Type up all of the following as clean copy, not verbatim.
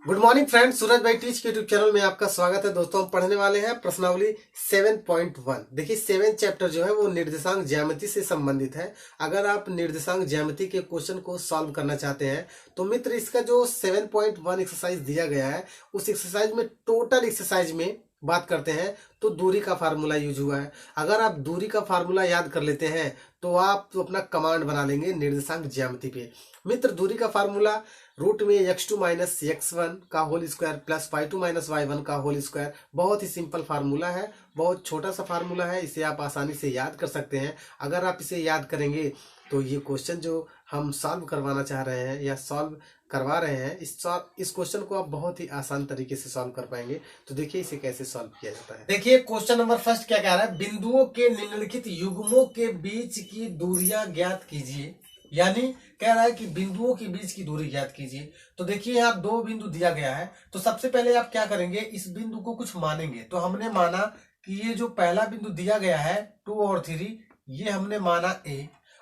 Good morning friends, सूरज भाई teach के YouTube channel में आपका स्वागत है। दोस्तों हम पढ़ने वाले हैं प्रश्नावली 7.1। देखिए 7 चैप्टर जो है वो निर्देशांक ज्यामिति से संबंधित है। अगर आप निर्देशांक ज्यामिति के क्वेश्चन को सॉल्व करना चाहते हैं तो मित्र इसका जो 7.1 एक्सरसाइज दिया गया है उस एक्सरसाइज में टोटल एक्सरसाइज में बात करते हैं तो दूरी का फार्मूला यूज हुआ है। अगर आप दूरी का फार्मूला याद कर लेते हैं तो आप तो अपना कमांड बना लेंगे निर्देशांक ज्यामिति पे। मित्र दूरी का फार्मूला रूट में x2 माइनस x1 का whole square plus y2 minus y1 का होल स्क्वायर। बहुत ही सिंपल फार्मूला है, बहुत छोटा सा फार्मूला है, इसे आप आसानी से याद कर सकते हैं। अगर आप इसे याद करेंगे तो ये क्वेश्चन जो हम सॉल्व करवाना चाह रहे हैं या सॉल्व करवा रहे हैं इस क्वेश्चन को आप बहुत ही आसान तरीके से सॉल्व कर पाएंगे। तो देखिए इसे कैसे सॉल्व किया जाता है। देखिए क्वेश्चन नंबर फर्स्ट क्या कह रहा है, बिंदुओं के निम्नलिखित युग्मों के बीच की दूरियां ज्ञात कीजिए। यानी कह रहा है कि बिंदुओं के बीच की दूरी ज्ञात कीजिए। तो देखिए यहाँ दो बिंदु दिया गया है, तो सबसे पहले आप क्या करेंगे, इस बिंदु को कुछ मानेंगे। तो हमने माना कि ये जो पहला बिंदु दिया गया है 2 और 3, ये हमने माना A,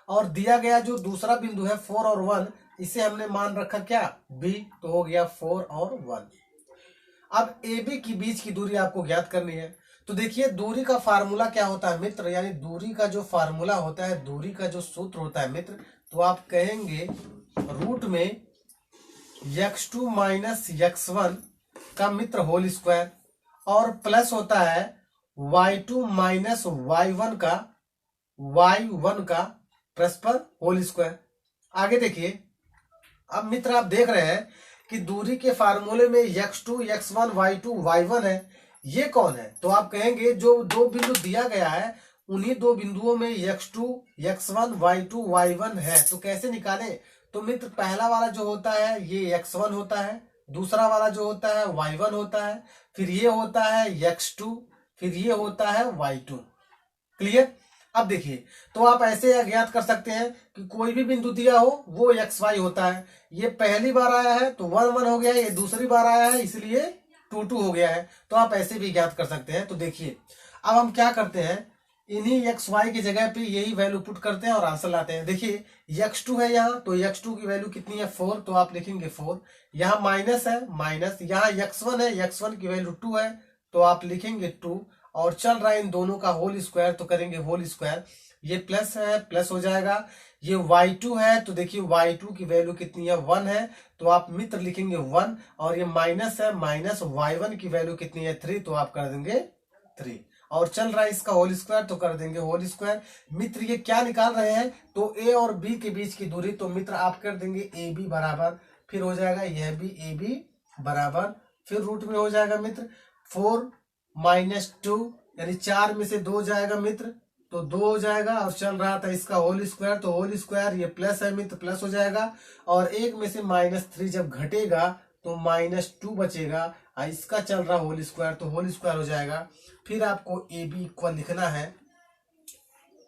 और दिया गया जो दूसरा बिंदु है 4 और 1, इसे हमने मान रखा क्या B, तो हो गया 4 और 1। अब AB की बीच की दूरी आपको ज्ञात करनी है। तो देखिए दूरी का फार्मूला क्या होता है मित्र, यानी दूरी का जो फार्मूला होता है, दूरी का जो सूत्र होता है मित्र, तो आप कहेंगे रूट में x2 माइनस x1 का मित्र होल स्क्वायर और प्लस होता है y2 माइनस y1 का परस्पर होल स्क्वायर। आगे देखिए, अब मित्र आप देख रहे हैं कि दूरी के फार्मूले में x2 x1 y2 y1 है, ये कौन है? तो आप कहेंगे जो दो बिंदु दिया गया है उन्हीं दो बिंदुओं में x2 x1 y2 y1 है। तो कैसे निकालें? तो मित्र पहला वाला जो होता है ये x1 होता है, दूसरा वाला जो होता है y1 होता है, फिर ये होता है x2, फिर ये होता है y2। क्लियर? अब देखिए, तो आप ऐसे ज्ञात कर सकते हैं कि कोई भी बिंदु दिया हो वो xy होता है। ये पहली बार आया है तो 1 1 हो गया, ये दूसरी बार आया है इसलिए 2 2 हो गया है। तो आप ऐसे भी ज्ञात कर सकते हैं। तो देखिए अब हम क्या करते हैं, इन्हीं xy की जगह पे यही वैल्यू पुट करते हैं और आंसर लाते हैं। देखिए x2 है यहाँ, तो x2 की वैल्यू कितनी है 4, तो आप लिखेंगे 4। यहाँ माइनस है माइनस, यहाँ x1 है, x1 की वैल्यू 2 है तो आप लिखेंगे 2, और चल रहा है इन दोनों का होल स्क्वायर तो करेंगे होल स्क्वायर। ये प्लस है प्लस हो जाएगा। ये y2 है तो देखिए y2 की वैल्यू कितनी है 1 है, तो आप मित्र लिखेंगे 1, और ये माइनस है माइनस y1 की वैल्यू कितनी है 3, तो आप कर देंगे 3, और चल रहा है इसका होल स्क्वायर तो कर देंगे होल स्क्वायर। मित्र ये क्या निकाल रहे हैं, तो A और B के बीच की दूरी, तो मित्र आप कर देंगे AB बराबर, फिर हो जाएगा यह भी AB बराबर, फिर रूट में हो जाएगा मित्र 4 माइनस 2, यानी 4 में से 2 जाएगा मित्र तो 2 हो जाएगा, और चल रहा था इसका होल स्क्वायर तो होल स्क्वायर, ये प्लस है मित्र प्लस हो जाएगा, और 1 में से -3 जब घटेगा तो -2 बचेगा, इसका चल रहा होल स्क्वायर तो होल स्क्वायर हो जाएगा। फिर आपको ए बी इक्वल लिखना है।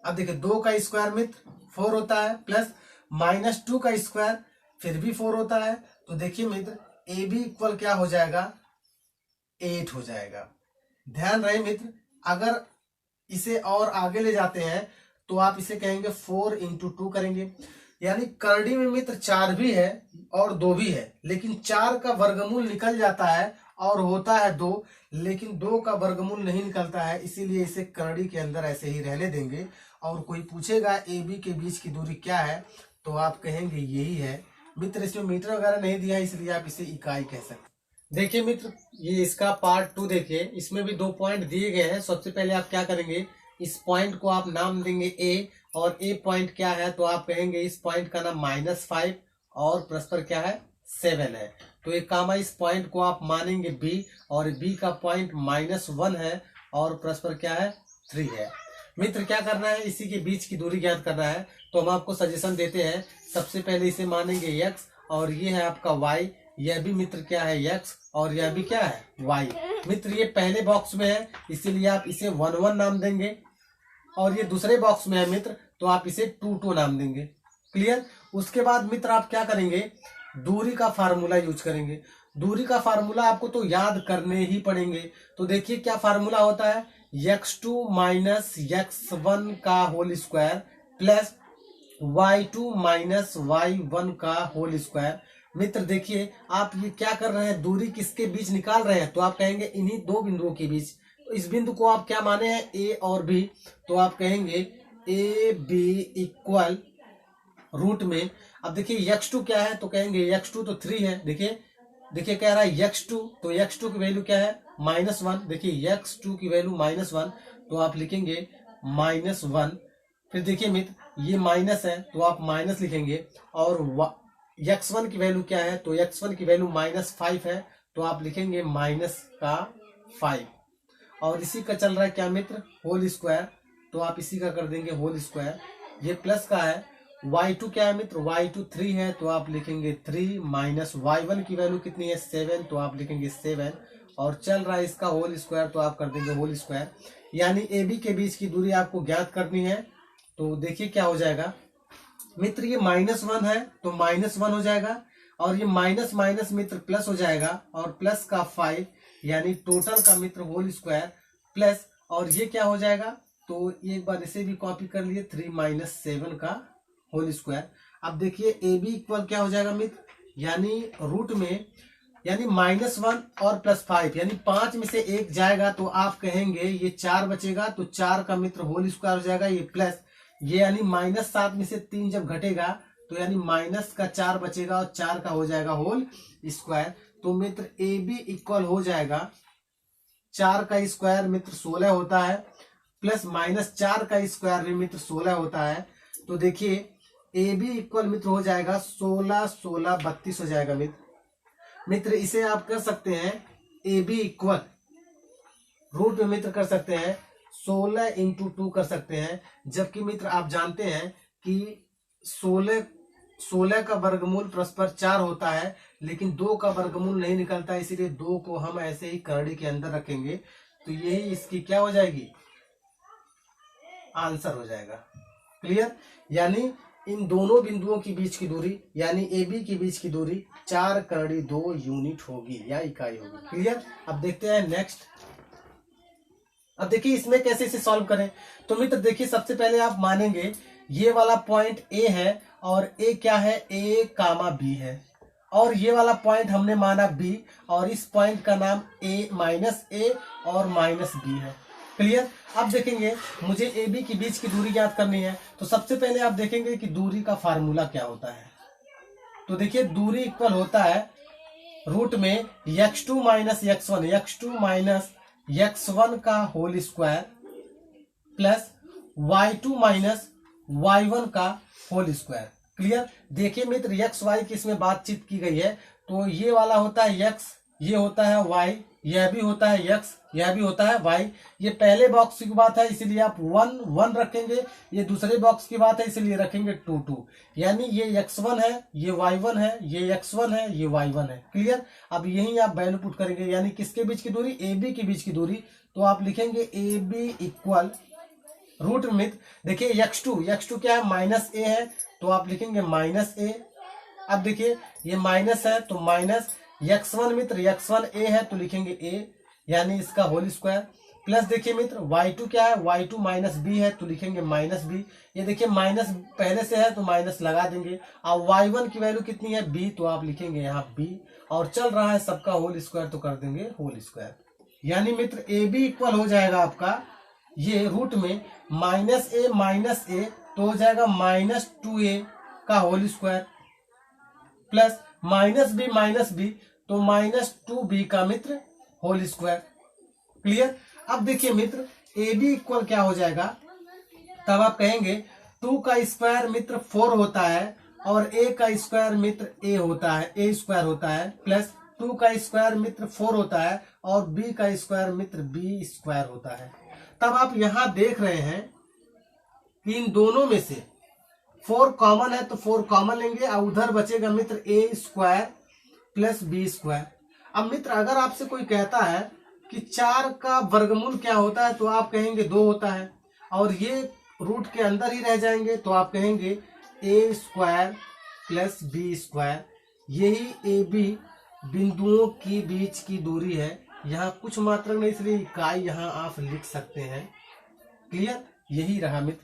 अब देखिए 2 का स्क्वायर मित्र 4 होता है, प्लस -2 का स्क्वायर फिर भी 4 होता है, तो देखिए मित्र ए बी इक्वल क्या हो जाएगा 8 हो जाएगा। ध्यान रहे मित्र, अगर इसे और आगे ले जाते हैं तो आप इसे कहेंगे 4 इंटू 2 करेंगे, यानी करड़ी में मित्र 4 भी है और 2 भी है, लेकिन 4 का वर्गमूल निकल जाता है और होता है 2, लेकिन 2 का वर्गमूल नहीं निकलता है, इसीलिए इसे करड़ी के अंदर ऐसे ही रहने देंगे। और कोई पूछेगा ए बी के बीच की दूरी क्या है, तो आप कहेंगे यही है। मित्र इसमें मीटर वगैरह नहीं दिया है इसलिए आप इसे इकाई कह सकते हैं। देखिए मित्र ये इसका पार्ट 2 देखिए, इसमें भी 2 पॉइंट दिए गए हैं। सबसे पहले आप क्या करेंगे, इस पॉइंट को आप नाम देंगे ए, और ए पॉइंट क्या है तो आप कहेंगे इस पॉइंट का नाम -5 और परस्पर क्या है 7 है, तो एक कामा इस पॉइंट को आप मानेंगे बी, और बी का पॉइंट -1 है और परस्पर क्या है 3 है। मित्र क्या करना है, इसी के बीच की दूरी ज्ञात करना है, तो हम आपको सजेशन देते हैं। सबसे पहले इसे मानेंगे x, और ये है आपका y, यह भी मित्र क्या है x, और यह भी क्या है y। मित्र ये पहले बॉक्स में है इसीलिए आप इसे 1 1 नाम देंगे, और ये दूसरे बॉक्स में है मित्र तो आप इसे 2 2 नाम देंगे। क्लियर? उसके बाद मित्र आप क्या करेंगे, दूरी का फार्मूला यूज करेंगे। दूरी का फार्मूला आपको तो याद करने ही पड़ेंगे। तो देखिए क्या फार्मूला होता है, x2 माइनस x1 का whole square plus y2 minus y1 का होल स्क्वायर मित्र देखिए आप ये क्या कर रहे हैं, दूरी किसके बीच निकाल रहे हैं, तो आप कहेंगे इन्हीं दो बिंदुओं के बीच। तो इस बिंदु को आप क्या माने हैं, ए और बी, तो आप कहेंगे ए बी इक्वल रूट में, अब देखिए x2 क्या है, तो कहेंगे x2 तो 3 है। देखिए कह रहा है x2, तो x2 की वैल्यू क्या है -1। देखिए x2 की वैल्यू -1, तो आप लिखेंगे -1। फिर देखिए मित्र ये माइनस है तो आप माइनस लिखेंगे, और x1 की वैल्यू क्या है, तो x1 की वैल्यू -5 है, तो आप लिखेंगे -5। और इसी का चल रहा है क्या मित्र, होल स्क्वायर, तो आप इसी का कर देंगे होल स्क्वायर। ये प्लस का है, y2 क्या है मित्र, y2 3 है, तो आप लिखेंगे 3 माइनस y1 की वैल्यू कितनी है 7, तो आप लिखेंगे 7, और चल रहा है इसका होल स्क्वायर, तो आप कर देंगे होल स्क्वायर। यानी ए बी के बीच की दूरी आपको ज्ञात करनी है। तो देखिए क्या हो जाएगा मित्र, ये -1 है तो -1 हो जाएगा, और ये माइनस माइनस मित्र प्लस हो जाएगा, और प्लस का 5, यानी टोटल का मित्र होल स्क्वायर प्लस, और ये क्या हो जाएगा, तो एक बार इसे भी कॉपी कर लिए, 3 माइनस 7 का होल स्क्वायर। अब देखिए ए बी इक्वल क्या हो जाएगा मित्र, यानी रूट में, यानी -1 और +5, यानी 5 में से 1 जाएगा, तो आप कहेंगे ये 4 बचेगा, तो 4 का मित्र होल स्क्वायर हो जाएगा, ये प्लस, ये यानी -7 में से 3 जब घटेगा, तो यानी -4 बचेगा, और 4 का हो जाएगा होल स्क्वायर। तो मित्र ए बी इक्वल हो जाएगा 4 का स्क्वायर मित्र 16 होता है, प्लस -4 का स्क्वायर भी मित्र 16 होता है। तो देखिए ए बी इक्वल मित्र हो जाएगा 16 16 32 हो जाएगा मित्र इसे आप कर सकते हैं ए बी इक्वल रूट में मित्र कर सकते हैं 16 इंटू 2 कर सकते हैं, जबकि मित्र आप जानते हैं कि 16 का वर्गमूल परस्पर 4 होता है, लेकिन 2 का वर्गमूल नहीं निकलता, इसीलिए 2 को हम ऐसे ही करड़ी के अंदर रखेंगे, तो यही इसकी क्या हो जाएगी, आंसर हो जाएगा। क्लियर, यानी इन दोनों बिंदुओं के बीच की दूरी, यानी ए बी के बीच की दूरी 4 करड़ी 2 यूनिट होगी या इकाई होगी। क्लियर, अब देखते हैं नेक्स्ट। अब देखिए इसमें कैसे इसे सॉल्व करें, तो मित्र देखिए सबसे पहले आप मानेंगे ये वाला पॉइंट ए है, और ए क्या है, ए कामा बी है, और ये वाला पॉइंट हमने माना बी, और इस पॉइंट का नाम ए माइनस ए और माइनस बी है। क्लियर, अब देखेंगे मुझे ए बी के बीच की दूरी ज्ञात करनी है, तो सबसे पहले आप देखेंगे कि दूरी का फार्मूला क्या होता है। तो देखिए दूरी इक्वल होता है रूट में x2 minus x1, x2 minus x1 का whole square plus y2 minus y1 का होल स्क्वायर। क्लियर, देखिए मित्र x y की इसमें बातचीत की गई है, तो ये वाला होता है x, ये होता है y, यह भी होता है x, यह भी होता है y। ये पहले बॉक्स की बात है इसलिए आप 1 1 रखेंगे, ये दूसरे बॉक्स की बात है इसलिए रखेंगे 2 2, यानी ये x1 है, ये y1 है, ये x1 है, ये y1 है। क्लियर, अब यही आप वैल्यू पुट करेंगे, यानी किसके बीच की दूरी, ए बी के बीच की दूरी, तो आप लिखेंगे ए बी इक्वल रूट में देखिए x2 क्या है, माइनस ए है, तो आप लिखेंगे माइनस ए। अब देखिए ये माइनस है तो माइनस x1 मित्र, x1 ए है तो लिखेंगे ए, यानी इसका होल स्क्वायर, प्लस देखिए मित्र y2 क्या है, y2 माइनस बी है तो लिखेंगे माइनस बी। ये देखिए माइनस पहले से है तो माइनस लगा देंगे। अब y1 की वैल्यू कितनी है, b, तो आप लिखेंगे यहाँ b, और चल रहा है सबका होल स्क्वायर तो कर देंगे होल स्क्वायर। यानी मित्र ए बी इक्वल हो जाएगा आपका ये रूट में माइनस ए तो हो जाएगा -2a का whole square plus minus B तो -2b का मित्र होल स्क्वायर। क्लियर, अब देखिए मित्र ए बी इक्वल क्या हो जाएगा, तब आप कहेंगे 2 का स्क्वायर मित्र 4 होता है, और a का स्क्वायर मित्र a होता है, a स्क्वायर होता है, प्लस 2 का स्क्वायर मित्र 4 होता है, और b का स्क्वायर मित्र b स्क्वायर होता है। तब आप यहां देख रहे हैं कि इन दोनों में से 4 कॉमन है तो 4 कॉमन लेंगे, और उधर बचेगा मित्र a square plus b square. अब मित्र अगर आपसे कोई कहता है कि 4 का वर्गमूल क्या होता है, तो आप कहेंगे 2 होता है, और ये रूट के अंदर ही रह जाएंगे, तो आप कहेंगे a square plus b square. यही ए बी बिंदुओं के बीच की दूरी है, यहाँ कुछ मात्रक नहीं इसलिए इकाई यहाँ आप लिख सकते हैं। क्लियर, यही रहा मित्र।